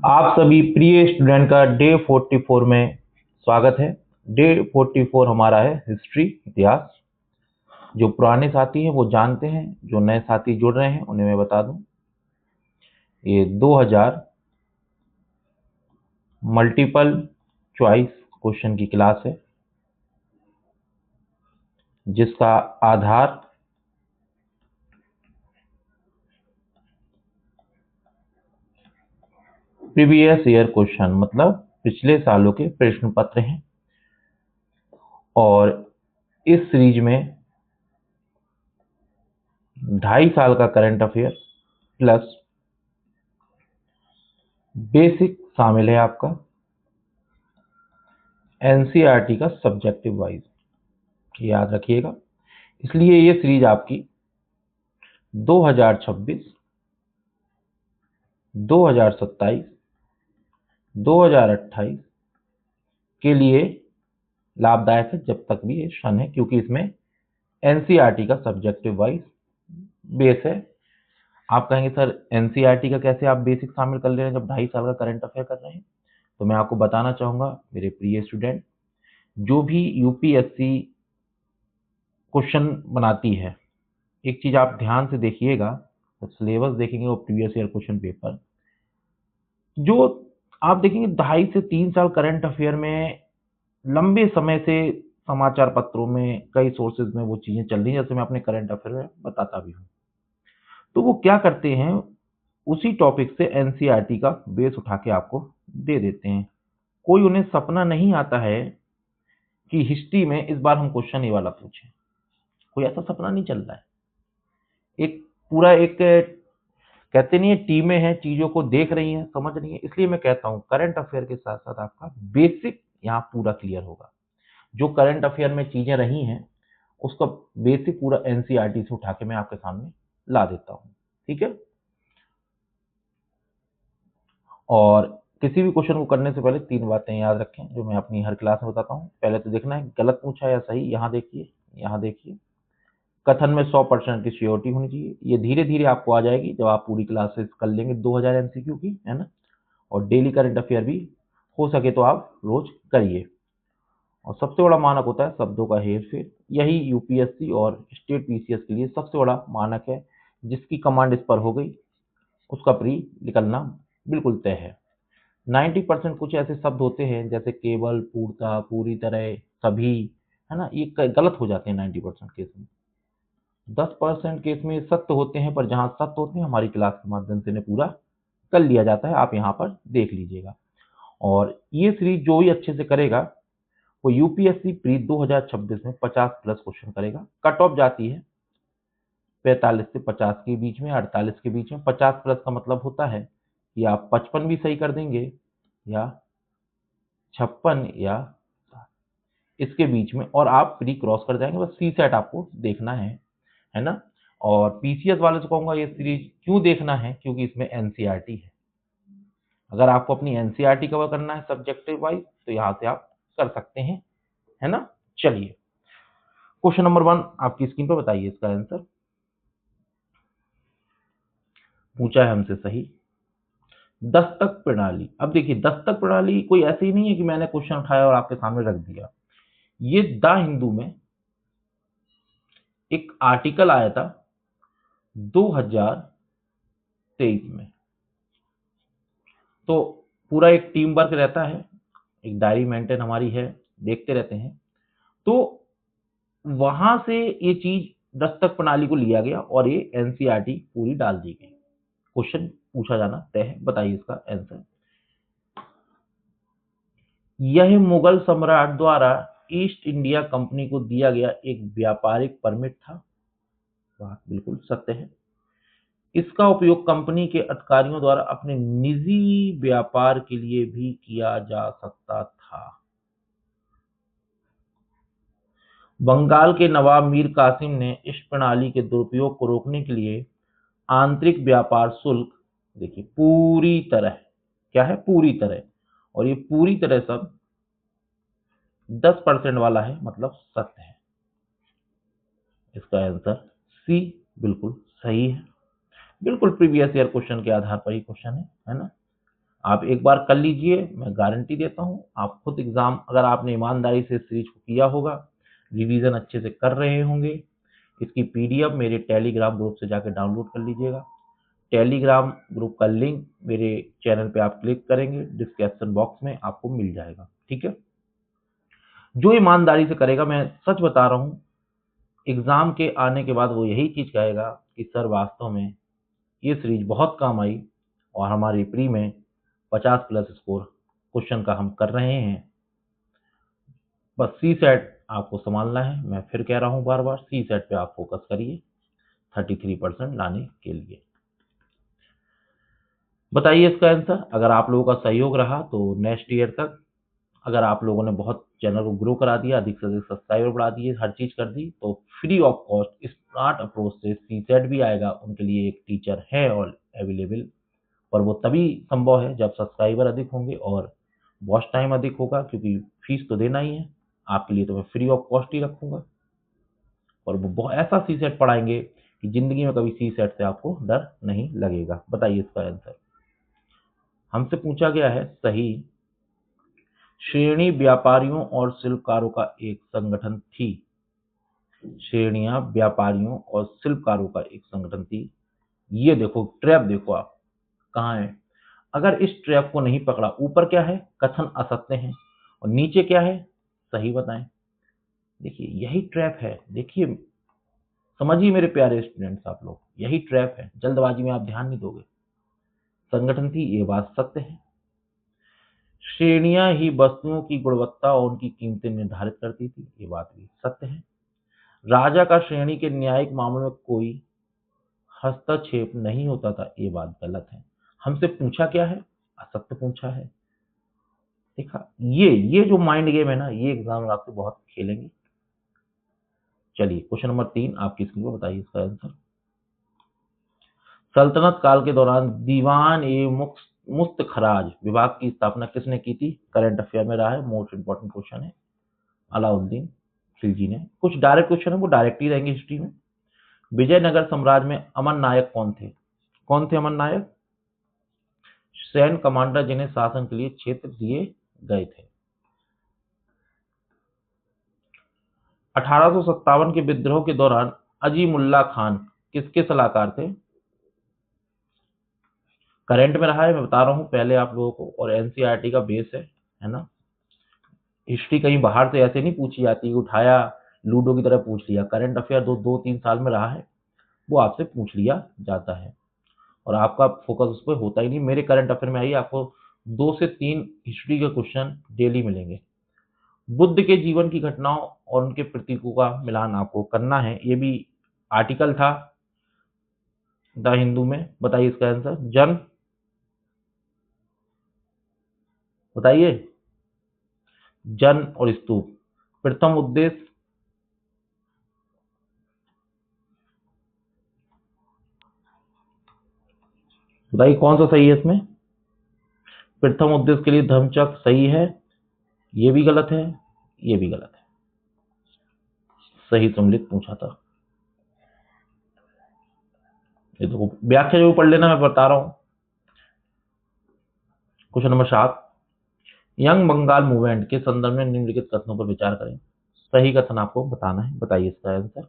आप सभी प्रिय स्टूडेंट का डे 44 में स्वागत है। डे 44 हमारा है हिस्ट्री, इतिहास। जो पुराने साथी हैं वो जानते हैं, जो नए साथी जुड़ रहे हैं उन्हें मैं बता दूं, ये 2000 मल्टीपल चॉइस क्वेश्चन की क्लास है, जिसका आधार प्रीवियस ईयर क्वेश्चन मतलब पिछले सालों के प्रश्न पत्र हैं। और इस सीरीज में 2.5 साल का करंट अफेयर प्लस बेसिक शामिल है आपका, एनसीईआरटी का सब्जेक्टिव वाइज, याद रखिएगा। इसलिए ये सीरीज आपकी 2026, 2027, 2028 के लिए लाभदायक है, जब तक भी ये शन है, क्योंकि इसमें एनसीईआरटी का सब्जेक्टिव वाइज बेस है। आप कहेंगे सर एनसीईआरटी का कैसे आप बेसिक शामिल कर ले रहे हैं जब 2.5 साल का करंट अफेयर कर रहे हैं? तो मैं आपको बताना चाहूंगा मेरे प्रिय स्टूडेंट, जो भी यूपीएससी क्वेश्चन बनाती है, एक चीज आप ध्यान से देखिएगा, तो सिलेबस देखेंगे वो प्रीवियस ईयर क्वेश्चन पेपर, जो आप देखेंगे 2.5 से 3 साल करंट अफेयर में लंबे समय से समाचार पत्रों में कई सोर्सेज में वो चीजें चल रही हैं, जैसे मैं अपने करंट अफेयर में बताता भी हूँ। तो वो क्या करते हैं, उसी टॉपिक से एनसीईआरटी का बेस उठा के आपको दे देते हैं। कोई उन्हें सपना नहीं आता है कि हिस्ट्री में इस बार हम क्वेश्चन ये वाला पूछें, कोई ऐसा सपना नहीं चल रहा है। एक पूरा एक कहते नहीं है, टीमें हैं, चीजों को देख रही हैं, समझ रही हैं। इसलिए मैं कहता हूं करंट अफेयर के साथ साथ आपका बेसिक यहाँ पूरा क्लियर होगा। जो करंट अफेयर में चीजें रही हैं उसका बेसिक पूरा एनसीईआरटी से उठा के मैं आपके सामने ला देता हूं, ठीक है। और किसी भी क्वेश्चन को करने से पहले 3 बातें याद रखें, जो मैं अपनी हर क्लास में बताता हूं। पहले तो देखना है गलत पूछा या सही। यहाँ देखिए, यहाँ देखिए, कथन में 100% की श्योरिटी होनी चाहिए। ये धीरे धीरे आपको आ जाएगी जब आप पूरी क्लासेस कर लेंगे 2000 एमसीक्यू की, है ना। और डेली करंट अफेयर भी हो सके तो आप रोज करिए। और सबसे बड़ा मानक होता है शब्दों का हेर फेर। यही यूपीएससी और स्टेट पीसीएस के लिए सबसे बड़ा मानक है। जिसकी कमांड इस पर हो गई उसका प्री निकलना बिल्कुल तय है। 90% कुछ ऐसे शब्द होते हैं जैसे केवल, पूर्णतः, पूरी तरह, सभी, है ना, ये गलत हो जाते हैं 90% केस में। 10% केस में सत्य होते हैं, पर जहां सत्य होते हैं हमारी क्लास के माध्यम से इन्हें पूरा कर लिया जाता है। आप यहाँ पर देख लीजिएगा। और ये सीरीज जो ही अच्छे से करेगा वो यूपीएससी प्री 2026 में 50 प्लस क्वेश्चन करेगा। कट ऑफ जाती है 45 से 50 के बीच में, 48 के बीच में। 50 प्लस का मतलब होता है कि आप 55 भी सही कर देंगे या 56 या इसके बीच में, और आप प्री क्रॉस कर जाएंगे। बस सी सेट आपको देखना है ना। और पीसीएस वाले से कहूंगा ये सीरीज क्यों देखना है, क्योंकि इसमें एनसीईआरटी है। अगर आपको अपनी एनसीईआरटी कवर करना है सब्जेक्टिव वाइज तो यहाँ से आप कर सकते हैं, है ना। चलिए, क्वेश्चन नंबर 1 आपकी स्क्रीन पर बताइए इसका आंसर। पूछा है हमसे सही। दस्तक प्रणाली। अब देखिए, दस्तक प्रणाली कोई ऐसे ही नहीं है कि मैंने क्वेश्चन उठाया और आपके सामने रख दिया। ये द हिंदू में एक आर्टिकल आया था 2023 में। तो पूरा एक टीम वर्क रहता है, एक डायरी मेंटेन हमारी है, देखते रहते हैं। तो वहां से ये चीज दस्तक प्रणाली को लिया गया और ये एनसीईआरटी पूरी डाल दी गई। क्वेश्चन पूछा जाना तय है, बताइए इसका आंसर। यह मुगल सम्राट द्वारा ईस्ट इंडिया कंपनी को दिया गया एक व्यापारिक परमिट था। बात बिल्कुल सत्य है। इसका उपयोग कंपनी के अधिकारियों द्वारा अपने निजी व्यापार के लिए भी किया जा सकता था। बंगाल के नवाब मीर कासिम ने इस प्रणाली के दुरुपयोग को रोकने के लिए आंतरिक व्यापार शुल्क, देखिए पूरी तरह, क्या है पूरी तरह, और ये पूरी तरह सब 10% वाला है, मतलब सत्य है। इसका आंसर सी बिल्कुल सही है। बिल्कुल प्रीवियस ईयर क्वेश्चन के आधार पर ही क्वेश्चन है ना। आप एक बार कर लीजिए, मैं गारंटी देता हूँ आप खुद एग्जाम, अगर आपने ईमानदारी से इस सीरीज को किया होगा, रिवीजन अच्छे से कर रहे होंगे, इसकी पीडीएफ मेरे टेलीग्राम ग्रुप से जाकर डाउनलोड कर लीजिएगा। टेलीग्राम ग्रुप का लिंक मेरे चैनल पे आप क्लिक करेंगे, डिस्क्रिप्शन बॉक्स में आपको मिल जाएगा। ठीक है, जो ईमानदारी से करेगा, मैं सच बता रहा हूँ, एग्जाम के आने के बाद वो यही चीज कहेगा कि सर वास्तव में ये सीरीज बहुत काम आई और हमारी प्री में 50+ स्कोर क्वेश्चन का हम कर रहे हैं। बस सी सेट आपको संभालना है, मैं फिर कह रहा हूँ बार बार, सी सेट पे आप फोकस करिए 33% लाने के लिए। बताइए इसका आंसर। अगर आप लोगों का सहयोग रहा तो नेक्स्ट ईयर तक, अगर आप लोगों ने बहुत चैनल को ग्रो करा दिया, अधिक से अधिक सब्सक्राइबर बढ़ा दिए, हर चीज कर दी, तो free of cost smart approach से सी सेट भी आएगा। उनके लिए एक टीचर है और अवेलेबल, पर वो तभी संभव है जब सब्सक्राइबर अधिक होंगे और वॉच टाइम अधिक होगा, क्योंकि फीस तो देना ही है आपके लिए, तो मैं फ्री ऑफ कॉस्ट ही रखूंगा। और वो बहुत ऐसा सी सेट पढ़ाएंगे कि जिंदगी में कभी सी सेट से आपको डर नहीं लगेगा। बताइए इसका आंसर। हमसे पूछा गया है सही श्रेणी व्यापारियों और शिल्पकारों का एक संगठन थी। श्रेणियां व्यापारियों और शिल्पकारों का एक संगठन थी। ये देखो ट्रैप, देखो आप कहाँ है। अगर इस ट्रैप को नहीं पकड़ा, ऊपर क्या है, कथन असत्य है, और नीचे क्या है, सही बताएं। देखिए यही ट्रैप है, देखिए समझिए मेरे प्यारे स्टूडेंट्स, आप लोग यही ट्रैप है, जल्दबाजी में आप ध्यान नहीं दोगे। संगठन थी, ये बात सत्य है। श्रेणियां ही वस्तुओं की गुणवत्ता और उनकी कीमतें निर्धारित करती थी, ये बात भी सत्य है। राजा का श्रेणी के न्यायिक मामलों में कोई हस्तक्षेप नहीं होता था, ये बात गलत है। हमसे पूछा क्या है, असत्य पूछा है। देखा, ये जो माइंड गेम है ना, ये एग्जाम में आपसे बहुत खेलेंगे। चलिए क्वेश्चन नंबर 3 आपकी स्क्रीन पर, बताइए इसका आंसर। सल्तनत काल के दौरान दीवान ए मुफ्त खराज विभाग की स्थापना किसने की थी? करंट अफेयर में रहा है, मोस्ट इंपॉर्टेंट क्वेश्चन है। अलाउद्दीन खिलजी ने। कुछ डायरेक्ट क्वेश्चन है, वो डायरेक्ट ही रहेंगे हिस्ट्री में। विजयनगर साम्राज्य में अमन नायक कौन थे? कौन थे अमन नायक? सैन्य कमांडर जिन्हें शासन के लिए क्षेत्र दिए गए थे। 1857 के विद्रोह के दौरान अजीमुल्ला खान किसके सलाहकार थे? करंट में रहा है, मैं बता रहा हूं पहले आप लोगों को, और एनसीईआरटी का बेस है ना। हिस्ट्री कहीं बाहर से ऐसे नहीं पूछी जाती, उठाया लूडो की तरह पूछ लिया। करंट अफेयर 2-3 साल में रहा है, वो आपसे पूछ लिया जाता है और आपका फोकस उस पर होता ही नहीं। मेरे करंट अफेयर में आइए, आपको 2 से 3 हिस्ट्री के क्वेश्चन डेली मिलेंगे। बुद्ध के जीवन की घटनाओं और उनके प्रतीकों का मिलान आपको करना है, ये भी आर्टिकल था द हिंदू में। बताइए इसका आंसर। जन्म बताइए, जन्म और स्तूप। प्रथम उद्देश्य, बताइए कौन सा सही है इसमें। प्रथम उद्देश्य के लिए धर्मचक्र सही है, ये भी गलत है, ये भी गलत है। सही सम्मिलित पूछा था। ये तो व्याख्या जो पढ़ लेना, मैं बता रहा हूं। Question number 7, young Bengal movement के संदर्भ में निम्नलिखित कथनों पर विचार करें। सही कथन आपको बताना है, बताइए इसका आंसर।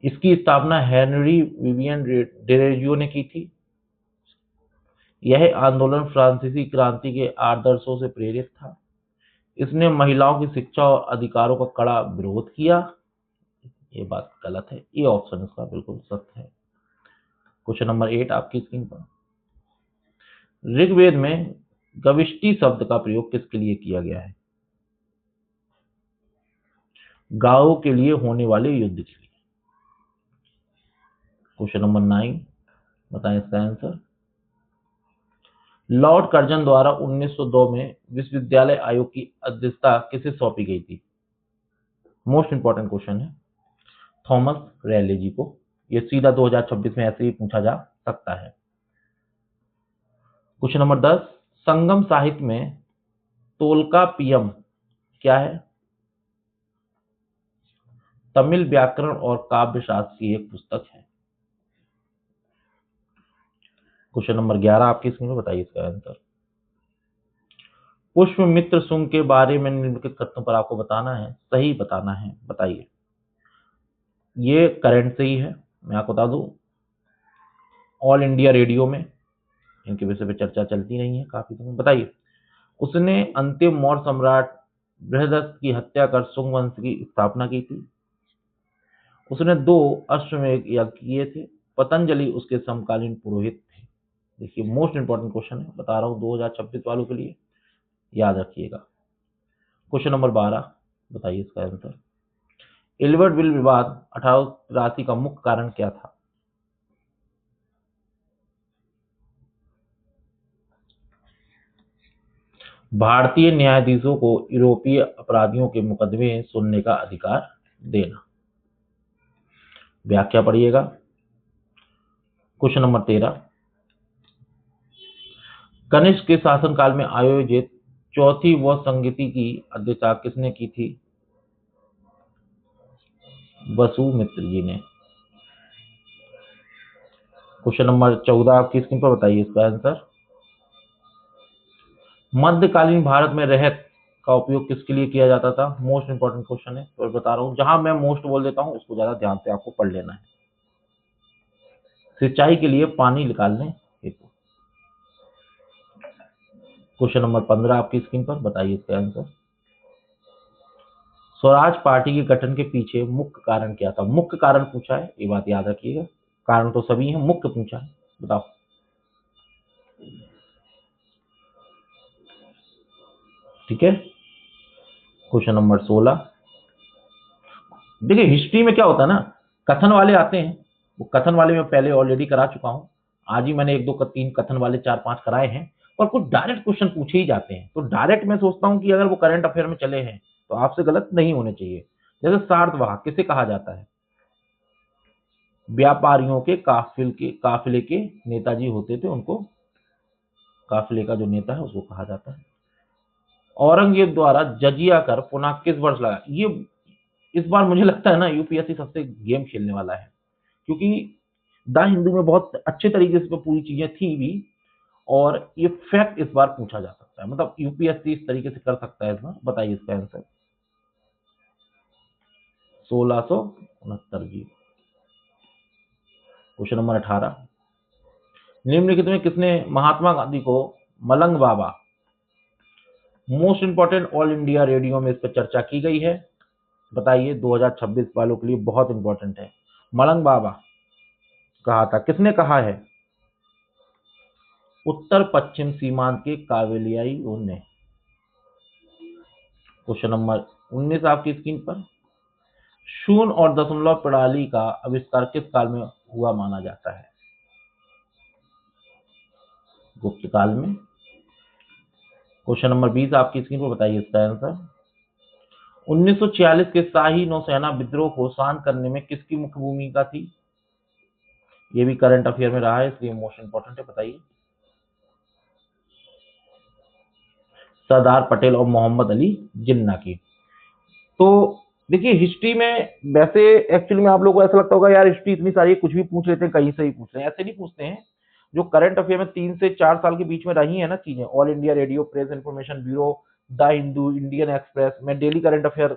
इसकी स्थापना हेनरी विवियन डेरेजियो ने की थी। यह आंदोलन फ्रांसीसी क्रांति के आदर्शों से प्रेरित था। इसने महिलाओं की शिक्षा और अधिकारों का कड़ा विरोध किया, ये बात गलत है। ये ऑप्शन इसका बिल्कुल सत्य है। क्वेश्चन नंबर 8 आपकी स्क्रीन पर। ऋग्वेद में गविष्टि शब्द का प्रयोग किसके लिए किया गया है? गायों के लिए होने वाले युद्ध के लिए। क्वेश्चन नंबर 9, बताएं इसका आंसर। लॉर्ड कर्जन द्वारा 1902 में विश्वविद्यालय आयोग की अध्यक्षता किसे सौंपी गई थी? मोस्ट इंपॉर्टेंट क्वेश्चन है। थॉमस रैले जी को। ये सीधा 2026 में ऐसे ही पूछा जा सकता है। क्वेश्चन नंबर 10, संगम साहित्य में तोल्काप्पियम क्या है? तमिल व्याकरण और काव्य शास्त्र की एक पुस्तक है। क्वेश्चन नंबर 11 आपकी स्क्रीन पर, बताइए इसका आंसर। पुष्यमित्र शुंग के बारे में निम्नलिखित कथनों पर आपको बताना है, सही बताना है, बताइए। ये करंट से ही है, मैं आपको बता दूं, ऑल इंडिया रेडियो में इनके विषय पे चर्चा चलती रही है काफी समय। बताइए, उसने अंतिम मौर्य सम्राट बृहदत्त की हत्या कर शुंग वंश की स्थापना की थी। उसने 2 अश्वमेध यज्ञ किए थे। पतंजलि उसके समकालीन पुरोहित थे। देखिए, मोस्ट इंपॉर्टेंट क्वेश्चन है, बता रहा हूं 2026 वालों के लिए, याद रखिएगा। क्वेश्चन नंबर 12, बताइए इसका आंसर। एल्बर्ट विल विवाद 1883 का मुख्य कारण क्या था? भारतीय न्यायाधीशों को यूरोपीय अपराधियों के मुकदमे सुनने का अधिकार देना। व्याख्या पढ़िएगा। क्वेश्चन नंबर 13, कनिष्क के शासनकाल में आयोजित चौथी व संगति की अध्यक्षता किसने की थी? वसुमित्र जी ने। क्वेश्चन नंबर 14 आपकी स्क्रीन पर, बताइए इसका आंसर। मध्यकालीन भारत में रहत का उपयोग किसके लिए किया जाता था? मोस्ट इंपॉर्टेंट क्वेश्चन है, तो बता रहा हूं, जहां मैं मोस्ट बोल देता हूं उसको ज्यादा ध्यान से आपको पढ़ लेना है। सिंचाई के लिए पानी निकालने हेतु। क्वेश्चन नंबर 15 आपकी स्क्रीन पर, बताइए इसका आंसर। स्वराज पार्टी के गठन के पीछे मुख्य कारण क्या था? मुख्य कारण पूछा है, ये बात याद रखिएगा। कारण तो सभी हैं, मुख्य पूछा है, बताओ। ठीक है। क्वेश्चन नंबर 16, देखिए हिस्ट्री में क्या होता है ना, कथन वाले आते हैं, वो कथन वाले मैं पहले ऑलरेडी करा चुका हूं। आज ही मैंने 1 2 3 कथन वाले 4 5 कराए हैं, और कुछ डायरेक्ट क्वेश्चन पूछे ही जाते हैं। तो डायरेक्ट मैं सोचता हूं कि अगर वो करंट अफेयर में चले हैं तो आपसे गलत नहीं होने चाहिए। जैसे सार्धवाहक किसे कहा जाता है? व्यापारियों के काफिले के नेताजी होते थे, उनको काफिले का जो नेता है उसको कहा जाता है। औरंगजेब द्वारा जजिया कर पुनः किस वर्ष लगा? ये इस बार मुझे लगता है ना यूपीएससी सबसे गेम खेलने वाला है, क्योंकि द हिंदू में बहुत अच्छे तरीके से पूरी चीजें थी भी, और ये फैक्ट इस बार पूछा जा सकता है, मतलब यूपीएससी इस तरीके से कर सकता है इस बार। बताइए इसका आंसर। 1669 जी। क्वेश्चन नंबर 18, निम्नलिखित में किसने महात्मा गांधी को Malang Baba, most important, All India Radio में इस पर चर्चा की गई है, बताइए। 2026 वालों के लिए बहुत इंपॉर्टेंट है। मलंग बाबा कहा था, किसने कहा है? उत्तर पश्चिम सीमांत के कावेलियाइयों ने। क्वेश्चन नंबर 19 आपकी स्क्रीन पर, शून्य और दशमलव प्रणाली का आविष्कार किस काल में हुआ माना जाता है? गुप्त काल में। क्वेश्चन नंबर 20 आपकी स्क्रीन पर, बताइए इसका आंसर। 1946 के शाही नौसेना विद्रोह को शांत करने में किसकी मुख्य भूमिका थी? ये भी करंट अफेयर में रहा है, इसलिए मोस्ट इंपॉर्टेंट है, बताइए। सरदार पटेल और मोहम्मद अली जिन्ना की। तो देखिए हिस्ट्री में वैसे एक्चुअली में आप लोगों को ऐसा लगता होगा यार हिस्ट्री इतनी सारी कुछ भी पूछ लेते हैं, कहीं से ही पूछ रहे हैं, ऐसे नहीं पूछते हैं। जो करंट अफेयर में 3 से 4 साल के बीच में रही है ना चीजें, all India radio, press information bureau, the Hindu, Indian express, मैं डेली करंट अफेयर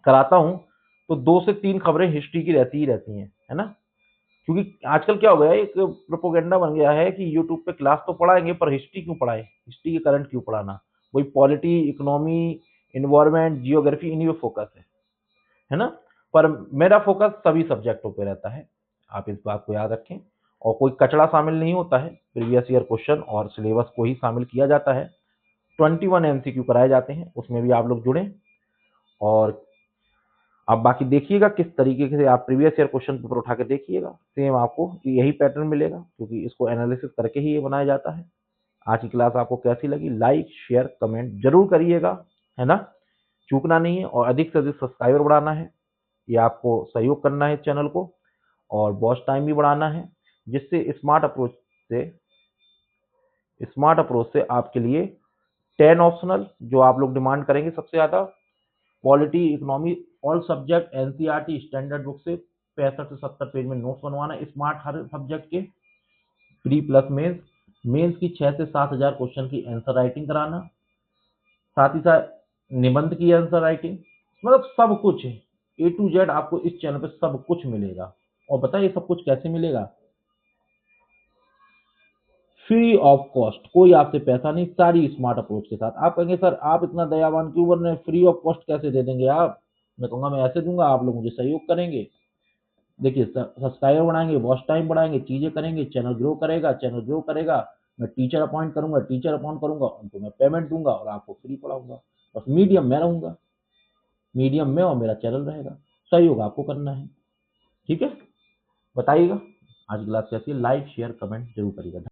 कराता हूं, तो 2 से 3 खबरें हिस्ट्री की रहती ही रहती हैं, है ना। क्योंकि आजकल क्या हो गया है, एक प्रोपोगेंडा बन गया है कि यूट्यूब पे क्लास तो पढ़ाएंगे पर हिस्ट्री क्यों पढ़ाए, हिस्ट्री के करंट क्यों पढ़ाना। वही पॉलिटी, इकोनॉमी, इन्वायरमेंट, जियोग्राफी, इन्हीं पे फोकस है ना। पर मेरा फोकस सभी सब्जेक्टों पे रहता है, आप इस बात को याद रखें। और कोई कचड़ा शामिल नहीं होता है, प्रीवियस ईयर क्वेश्चन और सिलेबस को ही शामिल किया जाता है। 21 एमसीक्यू कराए जाते हैं, उसमें भी आप लोग जुड़े। और आप बाकी देखिएगा किस तरीके से आप प्रीवियस ईयर क्वेश्चन पेपर उठा के देखिएगा, सेम आपको यही पैटर्न मिलेगा, क्योंकि इसको एनालिसिस करके ही ये बनाया जाता है। आज की क्लास आपको कैसी लगी? लाइक शेयर कमेंट जरूर करिएगा, है ना, चूकना नहीं है। और अधिक से अधिक सब्सक्राइबर बढ़ाना है, ये आपको सहयोग करना है चैनल को, और वॉच टाइम भी बढ़ाना है, जिससे स्मार्ट अप्रोच से आपके लिए 10 ऑप्शनल जो आप लोग डिमांड करेंगे सबसे ज्यादा, polity, economy, all subject, NCERT standard book से 65 से 70 पेज में नोट्स बनवाना, स्मार्ट हर सब्जेक्ट के, प्री प्लस मेंस, मेंस की 6 से 7 हजार क्वेश्चन की आंसर राइटिंग कराना, साथ ही साथ निबंध की आंसर राइटिंग, मतलब सब कुछ है, ए टू जेड आपको इस चैनल पे सब कुछ मिलेगा। और बताइए सब कुछ कैसे मिलेगा? फ्री ऑफ कॉस्ट, कोई आपसे पैसा नहीं, सारी स्मार्ट अप्रोच के साथ। आप कहेंगे सर आप इतना दयावान क्यों बन रहे हैं, फ्री ऑफ कॉस्ट कैसे दे देंगे आप? मैं कहूंगा मैं ऐसे दूंगा, आप लोग मुझे सहयोग करेंगे। देखिए सब्सक्राइबर बढ़ाएंगे, वॉच टाइम बढ़ाएंगे, चीजें करेंगे, चैनल ग्रो करेगा, चैनल ग्रो करेगा। मैं टीचर अपॉइंट करूंगा, टीचर अपॉइंट करूंगा, उनको मैं पेमेंट दूंगा और आपको फ्री पढ़ाऊंगा। बस मीडियम मैं रहूंगा, मीडियम में, और मेरा चैनल रहेगा। सहयोग आपको करना है, ठीक है? बताइएगा आज की क्लास कैसी है, लाइक शेयर कमेंट जरूर करिएगा।